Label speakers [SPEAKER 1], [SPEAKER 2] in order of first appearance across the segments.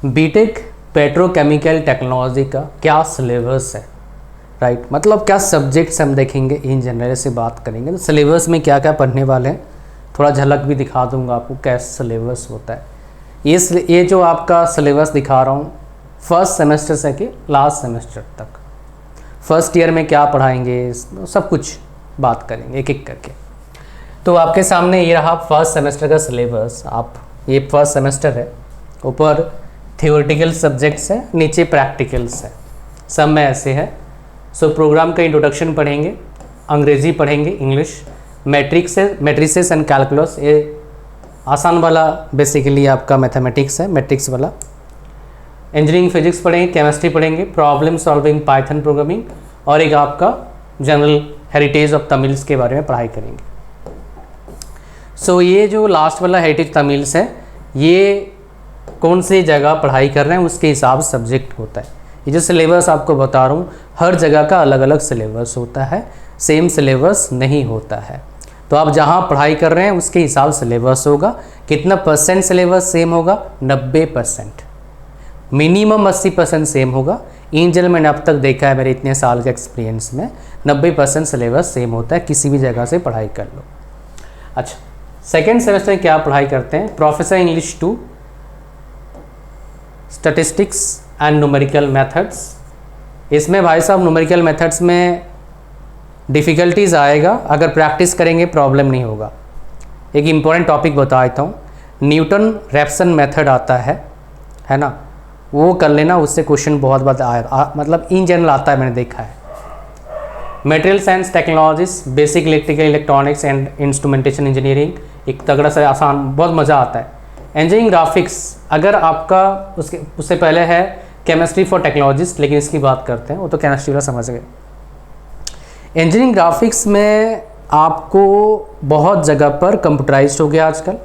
[SPEAKER 1] BTech petrochemical technology का क्या syllabus है, राइट। मतलब क्या सब्जेक्ट्स हम देखेंगे, इन जनरल से बात करेंगे तो सिलेबस में क्या क्या पढ़ने वाले हैं, थोड़ा झलक भी दिखा दूंगा आपको कैसा सिलेबस होता है। ये जो आपका सिलेबस दिखा रहा हूँ फर्स्ट सेमेस्टर से कि लास्ट सेमेस्टर तक, फर्स्ट ईयर में क्या पढ़ाएंगे सब कुछ बात करेंगे एक एक करके। तो आपके सामने ये रहा फर्स्ट सेमेस्टर का सिलेबस। आप ये फर्स्ट सेमेस्टर है, ऊपर थियोरेटिकल सब्जेक्ट्स है, नीचे प्रैक्टिकल्स है, सब में ऐसे है। सो प्रोग्राम का इंट्रोडक्शन पढ़ेंगे, अंग्रेजी पढ़ेंगे, इंग्लिश, मैट्रिसेस एंड कैलकुलस, ये आसान वाला बेसिकली आपका मैथमेटिक्स है, मैट्रिक्स वाला। इंजीनियरिंग फिजिक्स पढ़ेंगे, केमिस्ट्री पढ़ेंगे, प्रॉब्लम सॉल्विंग, पाइथन प्रोग्रामिंग, और एक आपका जनरल हेरिटेज ऑफ तमिल्स के बारे में पढ़ाई करेंगे। सो ये जो लास्ट वाला हेरिटेज तमिल्स है, ये कौन सी जगह पढ़ाई कर रहे हैं उसके हिसाब से सब्जेक्ट होता है। ये जो सिलेबस आपको बता रहा हूँ हर जगह का अलग अलग सिलेबस होता है, सेम सिलेबस नहीं होता है। तो आप जहाँ पढ़ाई कर रहे हैं उसके हिसाब से सिलेबस होगा। कितना परसेंट सिलेबस सेम होगा? 90%, मिनिमम 80% सेम होगा। इन जनरल मैंने अब तक देखा है मेरे इतने साल के एक्सपीरियंस में 90% सिलेबस सेम होता है, किसी भी जगह से पढ़ाई कर लो। अच्छा, सेकेंड सेमेस्टर में क्या पढ़ाई करते हैं? Professor English 2, statistics and numerical methods. इसमें भाई साहब न्यूमेरिकल मेथड्स में डिफ़िकल्टीज आएगा, अगर प्रैक्टिस करेंगे प्रॉब्लम नहीं होगा। एक इम्पॉर्टेंट टॉपिक बता देता हूँ, न्यूटन रेफसन मेथड आता है ना, वो कर लेना, उससे क्वेश्चन बहुत बार आएगा, मतलब इन जनरल आता है, मैंने देखा है। Material science technologies, basic electrical electronics and instrumentation engineering, एक तगड़ा सा आसान, बहुत मज़ा आता है। इंजीनियरिंग ग्राफिक्स, अगर आपका उससे पहले है केमिस्ट्री फॉर टेक्नोलॉजिस्ट, लेकिन इसकी बात करते हैं, वो तो केमिस्ट्री वाला समझ गए। इंजीनियरिंग ग्राफिक्स में आपको बहुत जगह पर कंप्यूटराइज्ड हो गया आजकल,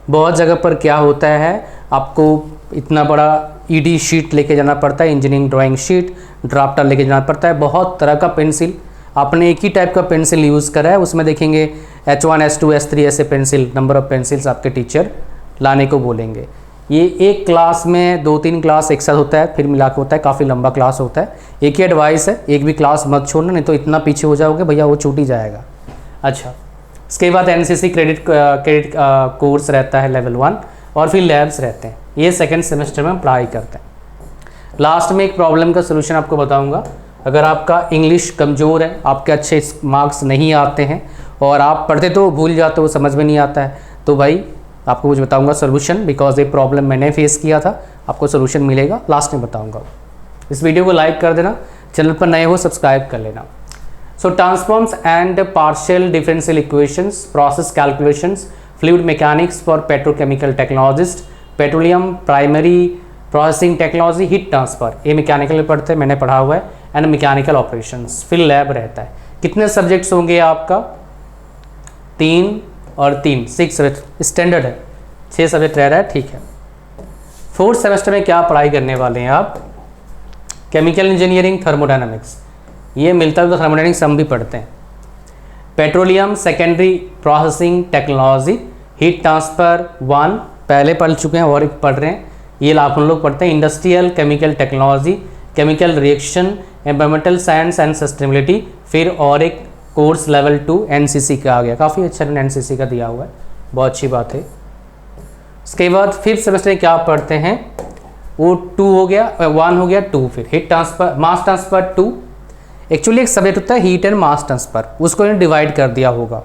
[SPEAKER 1] बहुत जगह पर क्या होता है, आपको इतना बड़ा ईडी शीट लेके जाना पड़ता है, इंजीनियरिंग ड्राइंग शीट, ड्राफ्टर लेके जाना पड़ता है, बहुत तरह का पेंसिल, आपने एक ही टाइप का पेंसिल यूज़ करा है, उसमें देखेंगे H1 H2 H3 ऐसे पेंसिल, नंबर ऑफ़ पेंसिल्स आपके टीचर लाने को बोलेंगे। ये एक क्लास में 2-3 क्लास एक साथ होता है, फिर मिला के होता है, काफ़ी लंबा क्लास होता है। एक ही एडवाइस है, एक भी क्लास मत छोड़ना, नहीं तो इतना पीछे हो जाओगे भैया, वो छूट ही जाएगा। अच्छा, इसके बाद NCC क्रेडिट कोर्स रहता है लेवल 1, और फिर लैब्स रहते हैं। ये सेकेंड सेमेस्टर में पढ़ाई करते हैं। लास्ट में एक प्रॉब्लम का सोल्यूशन आपको बताऊँगा। अगर आपका इंग्लिश कमज़ोर है, आपके अच्छे मार्क्स नहीं आते हैं, और आप पढ़ते तो भूल जाते हो, समझ में नहीं आता है, तो भाई आपको कुछ बताऊंगा सोल्यूशन, बिकॉज ये प्रॉब्लम मैंने फेस किया था, आपको सोल्यूशन मिलेगा, लास्ट में बताऊंगा। इस वीडियो को लाइक कर देना, चैनल पर नए हो सब्सक्राइब कर लेना। So transforms and partial differential equations, process calculations, fluid mechanics for petrochemical technologist, petroleum primary processing technology, heat transfer, ये मैकेनिकल में पढ़ते हैं, मैंने पढ़ा हुआ है, एंड मैकेनिकल ऑपरेशंस, फिर लैब रहता है। कितने सब्जेक्ट्स होंगे आपका? 3 और 3, 6 सब्जेक्ट, स्टैंडर्ड है, 6 सब्जेक्ट रह रहा है, ठीक है। फोर्थ सेमेस्टर में क्या पढ़ाई करने वाले हैं आप? केमिकल इंजीनियरिंग, थर्मोडायनामिक्स, ये मिलता है तो थर्मोडायनामिक्स हम भी पढ़ते हैं। Petroleum secondary processing technology, heat transfer 1 पहले पढ़ चुके हैं और एक पढ़ रहे हैं, ये लाखों लोग पढ़ते हैं। Industrial chemical technology, chemical reaction, environmental science and sustainability, फिर और एक कोर्स लेवल 2 NCC का आ गया, काफ़ी अच्छा NCC का दिया हुआ है, बहुत अच्छी बात है। उसके बाद फिफ्थ सेमेस्टर में क्या पढ़ते हैं? वो 2 हो गया, 1 हो गया, 2, फिर heat transfer, mass transfer 2, actually एक सब्जेक्ट होता है हीट एंड मास ट्रांसफर, उसको इन्हें डिवाइड कर दिया होगा।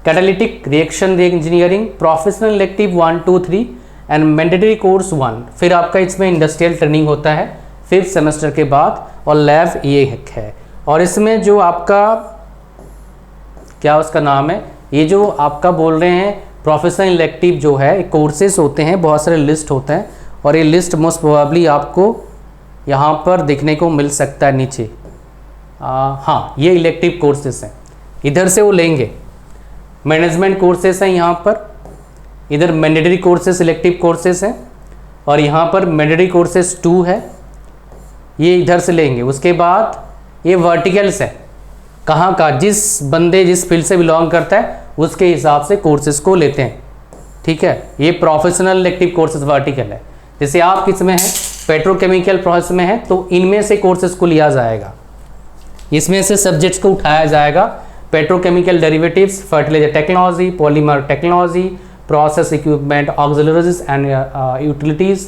[SPEAKER 1] Catalytic reaction engineering, professional elective 1, 2, 3 and mandatory course 1, फिर आपका इसमें इंडस्ट्रियल ट्रेनिंग होता है फिफ्थ सेमेस्टर के बाद, और लैब ये है। और इसमें जो आपका क्या उसका नाम है, ये जो आपका बोल रहे हैं प्रोफेशनल इलेक्टिव जो है, कोर्सेज होते हैं, बहुत सारे लिस्ट होते हैं, और ये लिस्ट मोस्ट प्रोबेबली आपको यहाँ पर देखने को मिल सकता है नीचे। हाँ, ये इलेक्टिव कोर्सेज हैं, इधर से वो लेंगे। मैनेजमेंट कोर्सेज हैं यहाँ पर, इधर मैंडेटरी कोर्सेज इलेक्टिव कोर्सेज हैं, और यहाँ पर मैंडेटरी कोर्सेज 2 है, ये इधर से लेंगे। उसके बाद ये वर्टिकल्स है, कहाँ का, जिस बंदे जिस फील्ड से बिलोंग करता है उसके हिसाब से कोर्सेज को लेते हैं, ठीक है। ये प्रोफेशनल इलेक्टिव कोर्सेज वर्टिकल है। जैसे आप किस में हैं, पेट्रोकेमिकल प्रोसेस में है, तो इनमें से कोर्सेज को लिया जाएगा, इसमें से सब्जेक्ट्स को उठाया जाएगा। Petrochemical derivatives, fertiliser technology, polymer technology, process equipment, auxiliaries and utilities,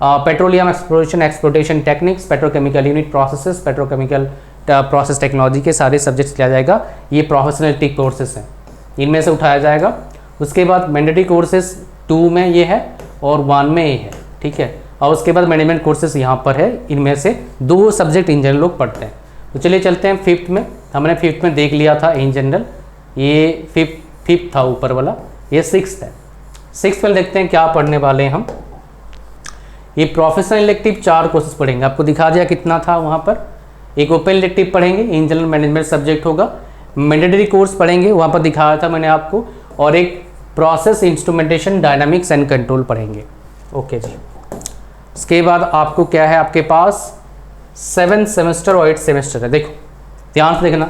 [SPEAKER 1] petroleum exploration techniques, petrochemical unit processes, petrochemical process technology के सारे सब्जेक्ट्स लिया जाएगा। ये प्रोफेशनलिटी कोर्सेस हैं, इनमें से उठाया जाएगा। उसके बाद मैंडेटरी कोर्सेज 2 में ये है और 1 में ये है, ठीक है। और उसके बाद मैनेजमेंट कोर्सेज यहाँ पर है, इनमें से 2 सब्जेक्ट इन जनरल लोग पढ़ते हैं। तो चलिए चलते हैं 5th में। हमने 5th में देख लिया था इन जनरल, ये 5th था ऊपर वाला, ये 6th है। 6th में देखते हैं क्या पढ़ने वाले हैं हम। ये प्रोफेशनल इलेक्टिव 4 कोर्सेज पढ़ेंगे, आपको दिखा दिया कितना था वहाँ पर। एक ओपन इलेक्टिव पढ़ेंगे, इन जनरल मैनेजमेंट सब्जेक्ट होगा। मैंडेटरी कोर्स पढ़ेंगे, वहाँ पर दिखाया था मैंने आपको। और एक process instrumentation dynamics and control पढ़ेंगे। ओके जी। इसके बाद आपको क्या है, आपके पास 7 सेमेस्टर और 8 सेमेस्टर है। देखो ध्यान से देखना,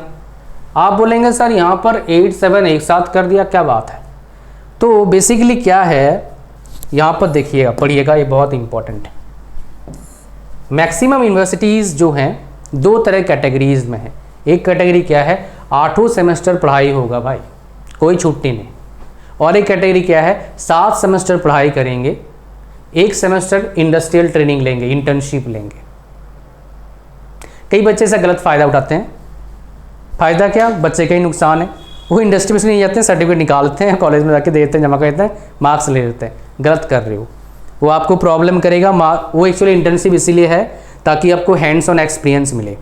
[SPEAKER 1] आप बोलेंगे सर यहाँ पर 8, 7 एक साथ कर दिया, क्या बात है। तो बेसिकली क्या है, यहाँ पर देखिएगा, पढ़िएगा, ये बहुत इंपॉर्टेंट है। मैक्सिमम यूनिवर्सिटीज़ जो हैं 2 तरह कैटेगरीज में है। एक कैटेगरी क्या है, 8 सेमेस्टर पढ़ाई होगा भाई, कोई छुट्टी नहीं। और एक कैटेगरी क्या है, 7 सेमेस्टर पढ़ाई करेंगे, 1 सेमेस्टर इंडस्ट्रियल ट्रेनिंग लेंगे, इंटर्नशिप लेंगे। कई बच्चे से गलत फ़ायदा उठाते हैं। फ़ायदा क्या, बच्चे का ही नुकसान है। वो इंडस्ट्री में से नहीं जाते हैं, सर्टिफिकेट निकालते हैं, कॉलेज में जाके देते हैं, जमा करते हैं, मार्क्स ले लेते हैं। गलत कर रहे हो, वो आपको प्रॉब्लम करेगा। वो एक्चुअली इंटर्नशिप इसीलिए है ताकि आपको हैंड्स ऑन एक्सपीरियंस मिले।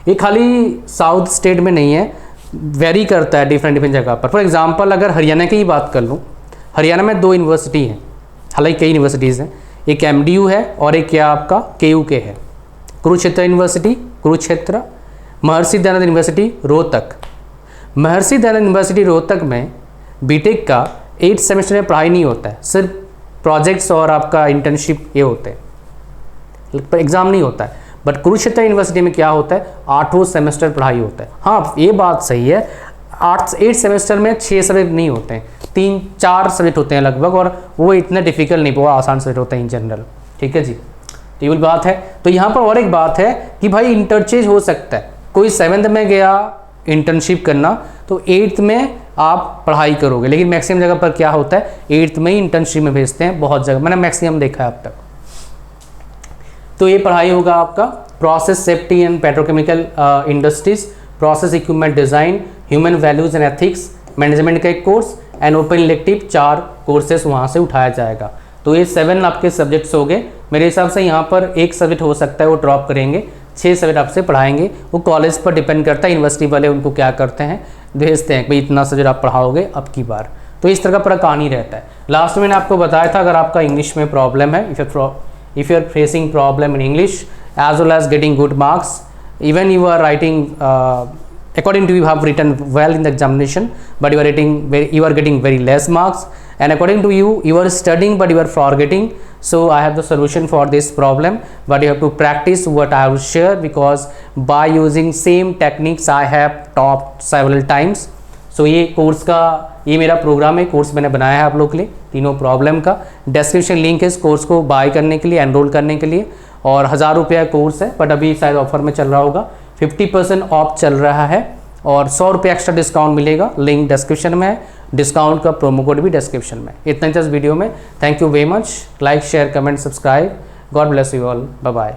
[SPEAKER 1] ये खाली साउथ स्टेट में नहीं है, वेरी करता है डिफरेंट जगह पर। फॉर एग्जांपल अगर हरियाणा की ही बात कर लूँ, हरियाणा में 2 यूनिवर्सिटी हैं, हालांकि कई यूनिवर्सिटीज़ हैं। एक MDU है और एक क्या आपका KUK है, Kurukshetra university Kurukshetra, Maharshi Dayanand university Rohtak. Maharshi Dayanand university Rohtak में बीटेक का 8 सेमेस्टर में पढ़ाई नहीं होता है, सिर्फ प्रोजेक्ट्स और आपका इंटर्नशिप ये होते हैं, एग्ज़ाम नहीं होता है। बट कुरुक्षेत्र यूनिवर्सिटी में क्या होता है, 8 सेमेस्टर पढ़ाई होता है। हाँ ये बात सही है, 8 सेमेस्टर में 6 सब्जेक्ट नहीं होते हैं, 3-4 सब्जेक्ट होते हैं लगभग, और वो इतने डिफिकल्ट नहीं, बहुत आसान सब्जेक्ट होते हैं इन जनरल, ठीक है जी। तो ये बात है। तो यहाँ पर और एक बात है कि भाई इंटरचेंज हो सकता है, कोई 7th में गया इंटर्नशिप करना तो 8th में आप पढ़ाई करोगे, लेकिन मैक्सिमम जगह पर क्या होता है, 8th में ही इंटर्नशिप में भेजते हैं, बहुत जगह मैंने मैक्सिमम देखा है अब तक। तो ये पढ़ाई होगा आपका process safety and petrochemical industries, process equipment design, human values and ethics, management का एक course and open elective 4 courses वहाँ से उठाया जाएगा। तो ये 7 आपके सब्जेक्ट्स हो गए। मेरे हिसाब से यहाँ पर एक सब्जेक्ट हो सकता है वो ड्रॉप करेंगे, 6 सब्जेक्ट आपसे पढ़ाएंगे। वो कॉलेज पर डिपेंड करता है, यूनिवर्सिटी वाले उनको क्या करते हैं, भेजते हैं भाई इतना सब्जेक्ट आप पढ़ाओगे अब की बार। तो इस तरह का पूरा कहानी रहता है। लास्ट में मैंने आपको बताया था, अगर आपका इंग्लिश में प्रॉब्लम है, if you are facing problem in English as well as getting good marks, even you are writing according to you have written well in the examination, but you are getting very less marks, and according to you are studying but you are forgetting. So I have the solution for this problem, but you have to practice what I have shared, because by using same techniques I have taught several times. So ये course का, ये मेरा programme है, course मैंने बनाया है आप लोग के लिए तीनों प्रॉब्लम का। डिस्क्रिप्शन लिंक है इस कोर्स को बाय करने के लिए, एनरोल करने के लिए। और 1000 रुपये कोर्स है, बट अभी शायद ऑफर में चल रहा होगा, 50% ऑफ चल रहा है, और 100 रुपये एक्स्ट्रा डिस्काउंट मिलेगा। लिंक डिस्क्रिप्शन में है, डिस्काउंट का प्रोमो कोड भी डिस्क्रिप्शन में। इतना ही था इस वीडियो में। Thank you very much. Like share comment subscribe. God bless you all. Bye bye.